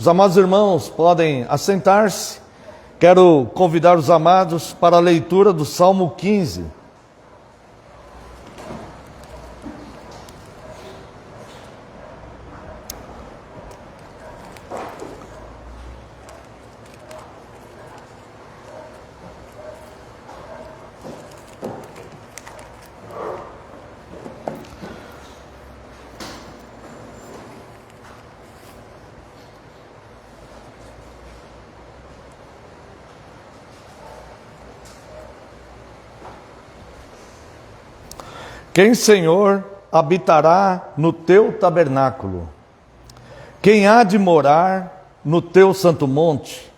Os amados irmãos podem assentar-se. Quero convidar os amados para a leitura do Salmo 15. Quem, Senhor, habitará no teu tabernáculo? Quem há de morar no teu santo monte?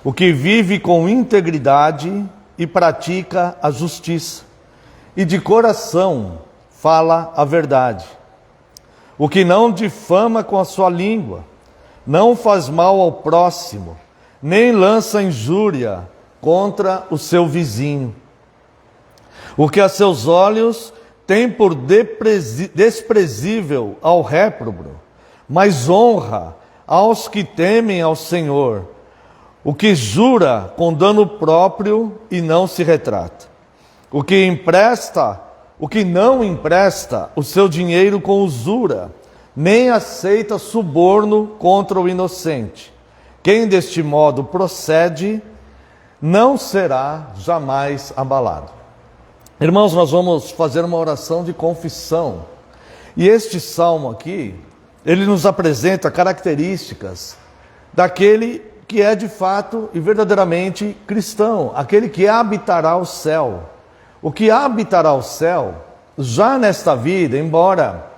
O que vive com integridade e pratica a justiça, e de coração fala a verdade. O que não difama com a sua língua, não faz mal ao próximo, nem lança injúria contra o seu vizinho. O que a seus olhos tem por desprezível ao réprobo, mas honra aos que temem ao Senhor. O que jura com dano próprio e não se retrata. O que não empresta o seu dinheiro com usura, nem aceita suborno contra o inocente. Quem deste modo procede, não será jamais abalado. Irmãos, nós vamos fazer uma oração de confissão. E este salmo aqui, ele nos apresenta características daquele que é de fato e verdadeiramente cristão, aquele que habitará o céu. O que habitará o céu, já nesta vida, embora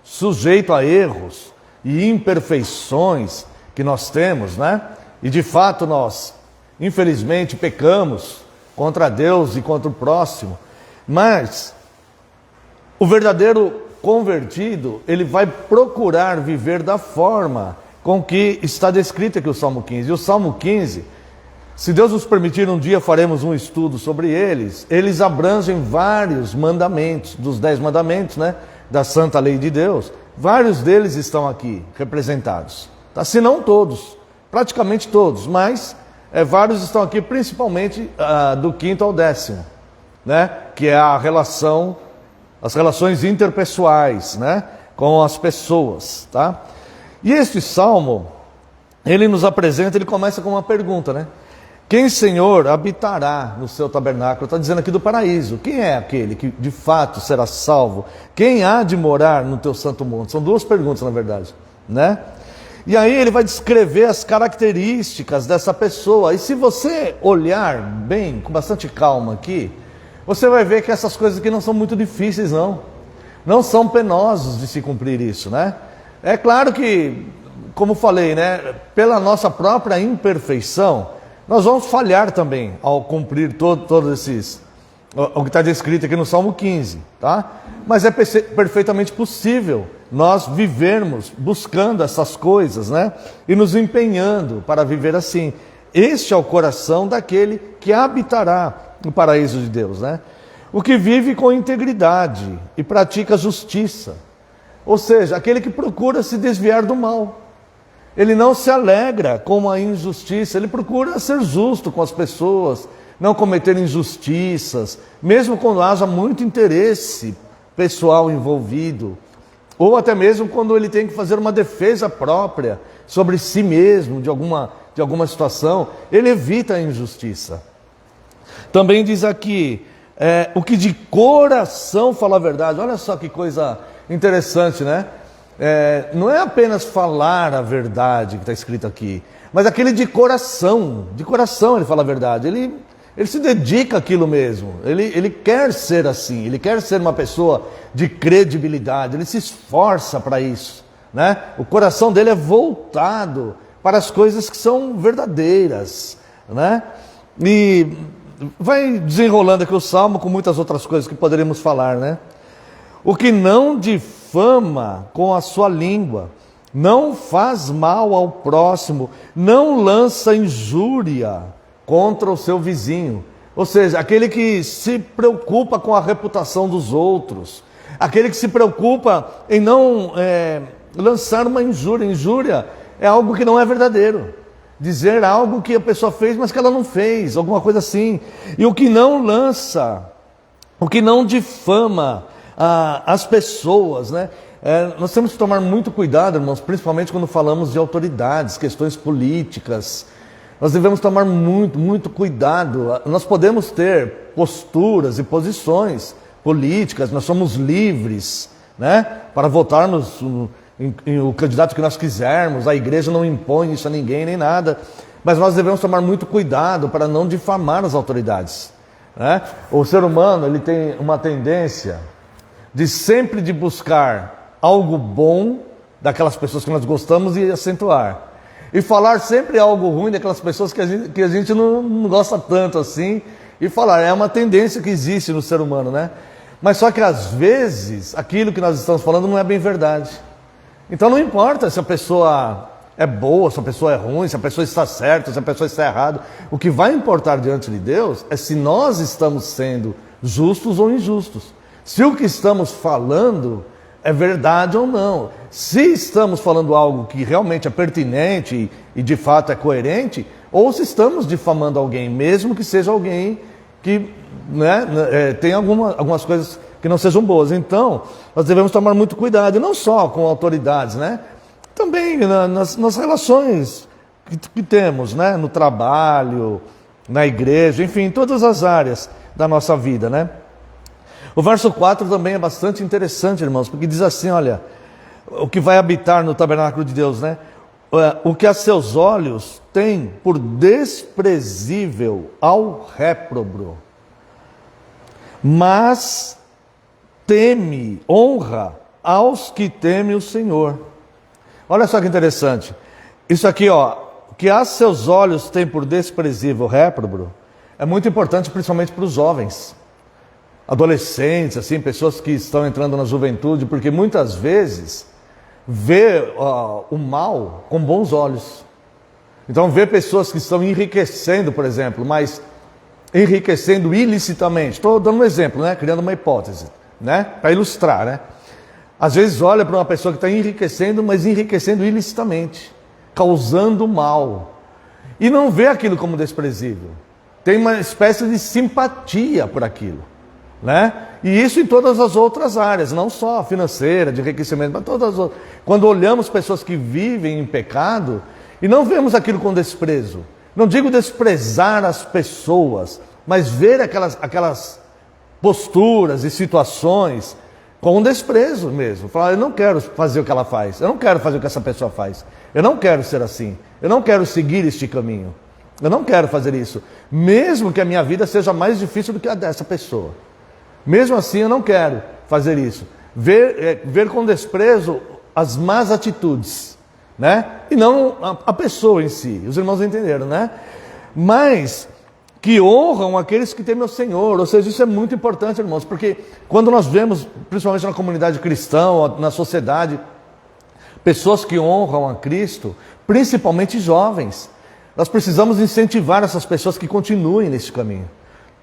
sujeito a erros e imperfeições que nós temos, né? E de fato nós, infelizmente, pecamos contra Deus e contra o próximo. Mas o verdadeiro convertido, ele vai procurar viver da forma com que está descrito aqui o Salmo 15. E o Salmo 15, se Deus nos permitir, um dia faremos um estudo sobre eles. Eles abrangem vários mandamentos, dos 10 mandamentos, né, da Santa Lei de Deus. Vários deles estão aqui representados, tá? Se não todos, praticamente todos, mas vários estão aqui, principalmente do 5º ao 10º. Né? Que é as relações interpessoais, né? Com as pessoas, tá? E este salmo, ele nos apresenta, ele começa com uma pergunta, né? Quem, Senhor, habitará no seu tabernáculo? Está dizendo aqui do paraíso. Quem é aquele que de fato será salvo? Quem há de morar no teu santo monte? São duas perguntas, na verdade, né? E aí ele vai descrever as características dessa pessoa. E se você olhar bem, com bastante calma aqui, você vai ver que essas coisas aqui não são muito difíceis, não. Não são penosos de se cumprir isso, né? É claro que, como falei, né, pela nossa própria imperfeição, nós vamos falhar também ao cumprir todos esses, o que está descrito aqui no Salmo 15, tá? Mas é perfeitamente possível nós vivermos buscando essas coisas, né? E nos empenhando para viver assim. Este é o coração daquele que habitará no paraíso de Deus, né? O que vive com integridade e pratica justiça. Ou seja, aquele que procura se desviar do mal. Ele não se alegra com a injustiça, ele procura ser justo com as pessoas, não cometer injustiças, mesmo quando haja muito interesse pessoal envolvido, ou até mesmo quando ele tem que fazer uma defesa própria sobre si mesmo, de alguma situação, ele evita a injustiça. Também diz aqui, o que de coração fala a verdade. Olha só que coisa interessante, né? Não é apenas falar a verdade que está escrito aqui, mas aquele de coração ele fala a verdade. Ele se dedica àquilo mesmo, ele quer ser assim, ele quer ser uma pessoa de credibilidade, ele se esforça para isso, né? O coração dele é voltado para as coisas que são verdadeiras, né? E vai desenrolando aqui o Salmo com muitas outras coisas que poderíamos falar, né? O que não difama com a sua língua, não faz mal ao próximo, não lança injúria contra o seu vizinho. Ou seja, aquele que se preocupa com a reputação dos outros, aquele que se preocupa em não lançar uma injúria. Injúria é algo que não é verdadeiro. Dizer algo que a pessoa fez, mas que ela não fez, alguma coisa assim. E o que não lança, o que não difama as pessoas, né? Nós temos que tomar muito cuidado, irmãos, principalmente quando falamos de autoridades, questões políticas. Nós devemos tomar muito cuidado. Nós podemos ter posturas e posições políticas, nós somos livres, né? Para votarmos em o candidato que nós quisermos, a igreja não impõe isso a ninguém nem nada, mas nós devemos tomar muito cuidado para não difamar as autoridades, né? O ser humano, ele tem uma tendência de sempre de buscar algo bom daquelas pessoas que nós gostamos e acentuar, e falar sempre algo ruim daquelas pessoas que a gente não gosta tanto assim, e falar, é uma tendência que existe no ser humano, né? Mas só que às vezes aquilo que nós estamos falando não é bem verdade. Então não importa se a pessoa é boa, se a pessoa é ruim, se a pessoa está certa, se a pessoa está errada. O que vai importar diante de Deus é se nós estamos sendo justos ou injustos. Se o que estamos falando é verdade ou não. Se estamos falando algo que realmente é pertinente e de fato é coerente, ou se estamos difamando alguém, mesmo que seja alguém que, né, tem algumas coisas que não sejam boas. Então, nós devemos tomar muito cuidado, e não só com autoridades, né? Também nas relações que temos, né? No trabalho, na igreja, enfim, em todas as áreas da nossa vida, né? O verso 4 também é bastante interessante, irmãos, porque diz assim, olha, o que vai habitar no tabernáculo de Deus, né? O que a seus olhos tem por desprezível ao réprobo, mas honra aos que temem o Senhor. Olha só que interessante. Isso aqui, ó, que a seus olhos tem por desprezível réprobo, é muito importante principalmente para os jovens, adolescentes, assim, pessoas que estão entrando na juventude, porque muitas vezes vê o mal com bons olhos. Então vê pessoas que estão enriquecendo, por exemplo, mas enriquecendo ilicitamente. Estou dando um exemplo, né? Criando uma hipótese, né? Para ilustrar, né? Às vezes olha para uma pessoa que está enriquecendo, mas enriquecendo ilicitamente, causando mal, e não vê aquilo como desprezível. Tem uma espécie de simpatia por aquilo, né? E isso em todas as outras áreas, não só financeira, de enriquecimento, mas todas as outras. Quando olhamos pessoas que vivem em pecado e não vemos aquilo com desprezo, não digo desprezar as pessoas, mas ver aquelas posturas e situações com desprezo mesmo. Falar, eu não quero fazer o que ela faz, eu não quero fazer o que essa pessoa faz, eu não quero ser assim, eu não quero seguir este caminho, eu não quero fazer isso, mesmo que a minha vida seja mais difícil do que a dessa pessoa. Mesmo assim eu não quero fazer isso. Ver com desprezo as más atitudes, né? E não a pessoa em si. Os irmãos entenderam, né? Mas que honram aqueles que temem o Senhor. Ou seja, isso é muito importante, irmãos, porque quando nós vemos, principalmente na comunidade cristã, ou na sociedade, pessoas que honram a Cristo, principalmente jovens, nós precisamos incentivar essas pessoas que continuem nesse caminho.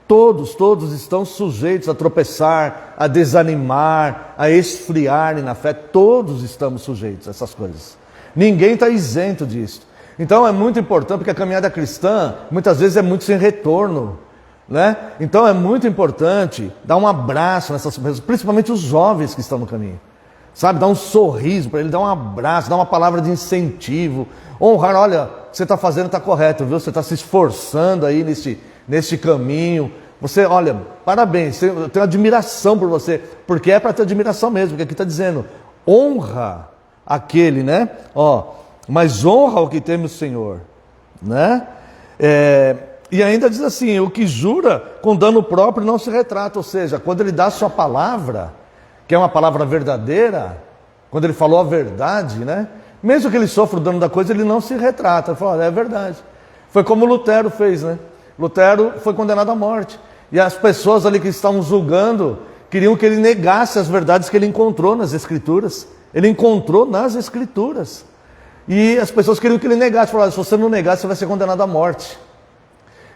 Todos estão sujeitos a tropeçar, a desanimar, a esfriarem na fé. Todos estamos sujeitos a essas coisas. Ninguém está isento disso. Então é muito importante, porque a caminhada cristã, muitas vezes é muito sem retorno, né? Então é muito importante dar um abraço nessas pessoas, principalmente os jovens que estão no caminho. Sabe, dar um sorriso para ele, dar um abraço, dar uma palavra de incentivo. Honrar, olha, o que você está fazendo está correto, viu? Você está se esforçando aí neste caminho. Você, olha, parabéns, eu tenho admiração por você, porque é para ter admiração mesmo, porque aqui está dizendo, honra aquele, né? Mas honra o que teme o Senhor, né? E ainda diz assim, o que jura com dano próprio não se retrata, ou seja, quando ele dá a sua palavra, que é uma palavra verdadeira, quando ele falou a verdade, né? Mesmo que ele sofra o dano da coisa, ele não se retrata, ele fala, olha, é verdade. Foi como Lutero fez, né? Lutero foi condenado à morte. E as pessoas ali que estavam julgando queriam que ele negasse as verdades que ele encontrou nas Escrituras. Ele encontrou nas Escrituras. E as pessoas queriam que ele negasse. Falaram, se você não negar, você vai ser condenado à morte.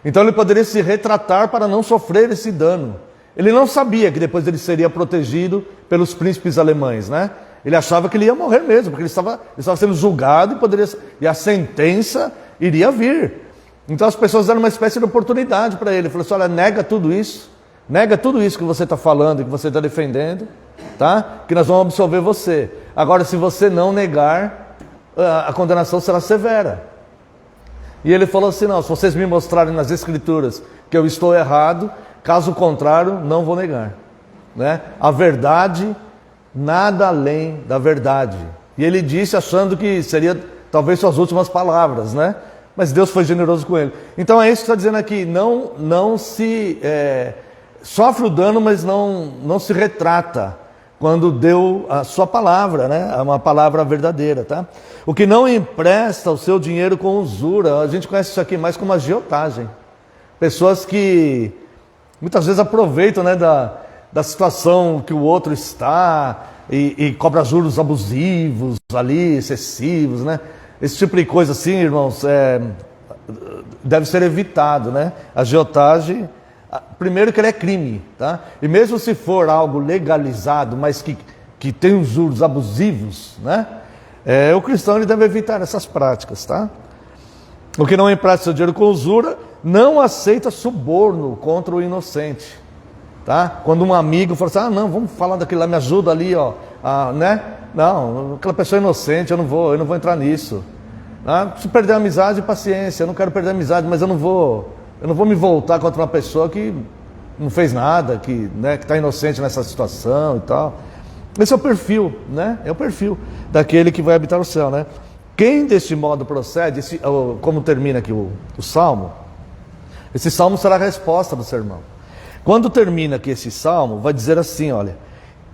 Então ele poderia se retratar para não sofrer esse dano. Ele não sabia que depois ele seria protegido pelos príncipes alemães, né? Ele achava que ele ia morrer mesmo, porque ele estava sendo julgado e a sentença iria vir. Então as pessoas deram uma espécie de oportunidade para ele. Falou assim, olha, nega tudo isso que você está falando e que você está defendendo, tá? Que nós vamos absolver você. Agora, se você não negar, a condenação será severa. E ele falou assim, não, se vocês me mostrarem nas Escrituras que eu estou errado, caso contrário, não vou negar. Né? A verdade, nada além da verdade. E ele disse achando que seria talvez suas últimas palavras, né? Mas Deus foi generoso com ele. Então é isso que está dizendo aqui, não se sofre o dano, mas não se retrata quando deu a sua palavra, né? Uma palavra verdadeira, tá? O que não empresta o seu dinheiro com usura, a gente conhece isso aqui mais como agiotagem. Pessoas que muitas vezes aproveitam, né, da situação que o outro está e cobra juros abusivos ali, excessivos, né? Esse tipo de coisa assim, irmãos, deve ser evitado, né? Agiotagem, primeiro que ele é crime, tá? E mesmo se for algo legalizado, mas que tem os juros abusivos, né? O cristão ele deve evitar essas práticas, tá? O que não empresta seu dinheiro com usura, não aceita suborno contra o inocente, tá? Quando um amigo fala assim, não, vamos falar daquilo lá, me ajuda ali, ó, né? Não, aquela pessoa é inocente, eu não vou entrar nisso. Se perder a amizade, paciência, eu não quero perder a amizade, mas eu não vou me voltar contra uma pessoa que não fez nada, que está inocente nessa situação e tal. Esse é o perfil, né? É o perfil daquele que vai habitar o céu, né? Quem deste modo procede, como termina aqui o salmo, esse salmo será a resposta do sermão. Quando termina aqui esse salmo, vai dizer assim, olha,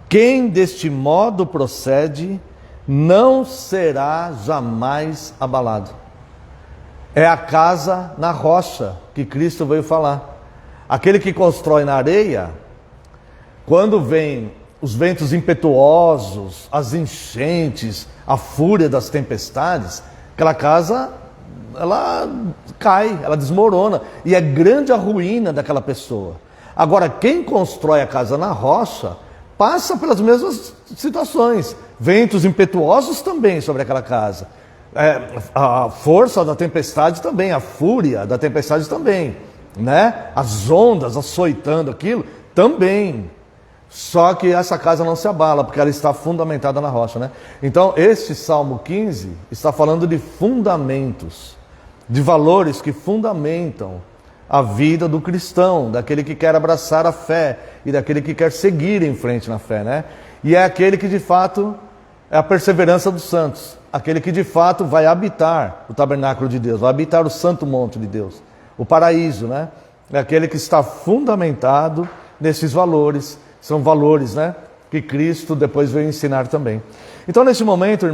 quem deste modo procede não será jamais abalado. É a casa na rocha que Cristo veio falar. Aquele que constrói na areia, quando vem os ventos impetuosos, as enchentes, a fúria das tempestades, aquela casa, ela cai, ela desmorona, e é grande a ruína daquela pessoa. Agora, quem constrói a casa na rocha, passa pelas mesmas situações, ventos impetuosos também sobre aquela casa, a força da tempestade também, a fúria da tempestade também, né? As ondas açoitando aquilo também. Só que essa casa não se abala, porque ela está fundamentada na rocha, né? Então, este Salmo 15 está falando de fundamentos, de valores que fundamentam a vida do cristão, daquele que quer abraçar a fé e daquele que quer seguir em frente na fé, né? E é aquele que de fato é a perseverança dos santos, aquele que de fato vai habitar o tabernáculo de Deus, vai habitar o santo monte de Deus, o paraíso, né? É aquele que está fundamentado nesses valores. São valores, né, que Cristo depois veio ensinar também. Então, nesse momento,